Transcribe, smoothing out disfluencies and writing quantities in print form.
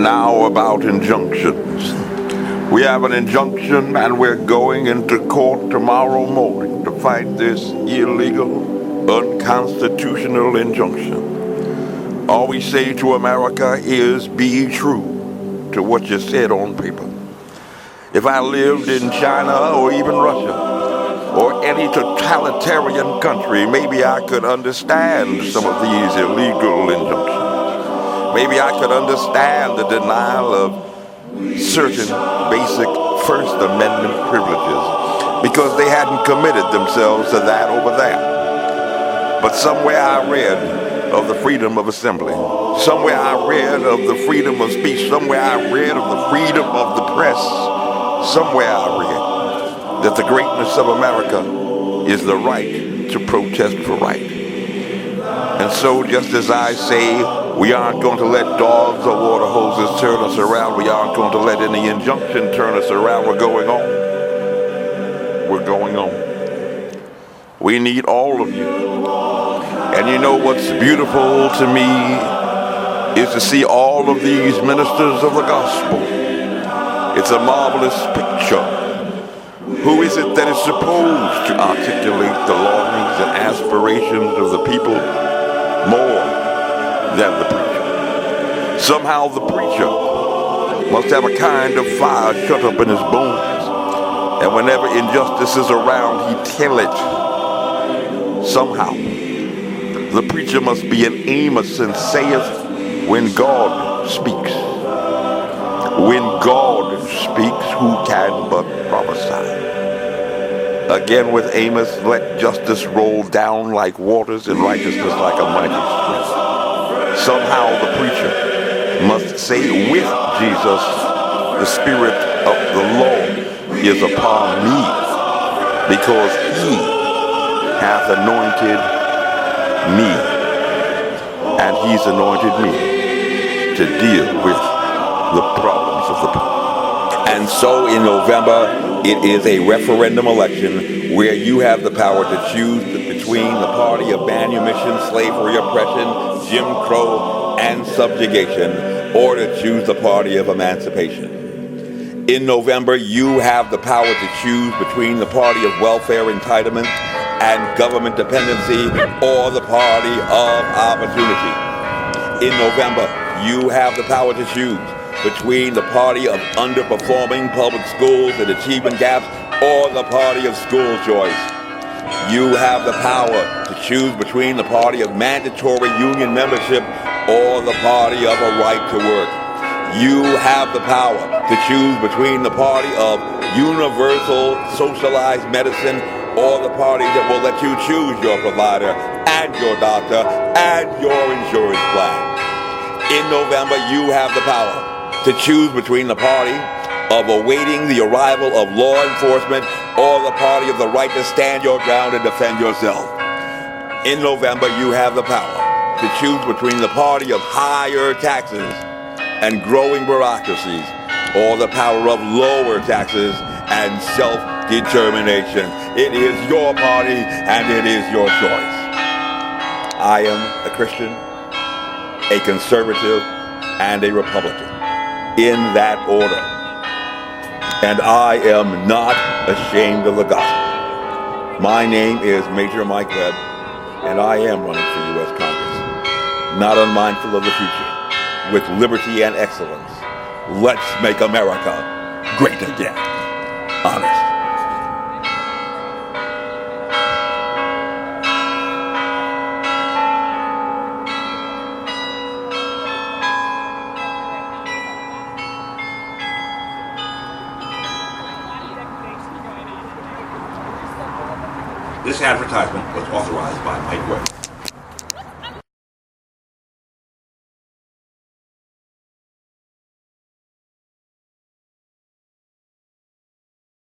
now about injunctions. We have an injunction and we're going into court tomorrow morning to fight this illegal, unconstitutional injunction. All we say to America is be true to what you said on paper. If I lived in China or even Russia or any totalitarian country, maybe I could understand some of these illegal injunctions. Maybe I could understand the denial of certain basic First Amendment privileges because they hadn't committed themselves to that over there. But somewhere I read of the freedom of assembly. Somewhere I read of the freedom of speech. Somewhere I read of the freedom of the press. Somewhere I read that the greatness of America is the right to protest for right. And so just as I say, we aren't going to let dogs or water hoses turn us around. We aren't going to let any injunction turn us around. We're going on. We're going on. We need all of you. And you know what's beautiful to me is to see all of these ministers of the gospel. It's a marvelous picture. Who is it that is supposed to articulate the longings and aspirations of the people more than the preacher? Somehow the preacher must have a kind of fire shut up in his bones, and whenever injustice is around, he tell it. Somehow the preacher must be an Amos and saith, when God speaks. When God speaks, who can but prophesy? Again with Amos, let justice roll down like waters and righteousness like a mighty stream. Somehow the preacher must say with Jesus, the Spirit of the Lord is upon me, because he hath anointed me, and he's anointed me to deal with the problems of the people. And so in November, it is a referendum election where you have the power to choose between the party of manumission, slavery, oppression, Jim Crow, and subjugation, or to choose the party of emancipation. In November, you have the power to choose between the party of welfare entitlement and government dependency, or the party of opportunity. In November, you have the power to choose between the party of underperforming public schools and achievement gaps, or the party of school choice. You have the power to choose between the party of mandatory union membership or the party of a right to work. You have the power to choose between the party of universal socialized medicine or the party that will let you choose your provider and your doctor and your insurance plan. In November, you have the power to choose between the party of awaiting the arrival of law enforcement or the party of the right to stand your ground and defend yourself. In November, you have the power to choose between the party of higher taxes and growing bureaucracies or the power of lower taxes and self-determination. It is your party and it is your choice. I am a Christian, a conservative, and a Republican, in that order. And I am not ashamed of the gospel. My name is Major Mike Webb, and I am running for U.S. Congress, not unmindful of the future, with liberty and excellence. Let's make America great again. Honest. This advertisement was authorized by Mike Webb.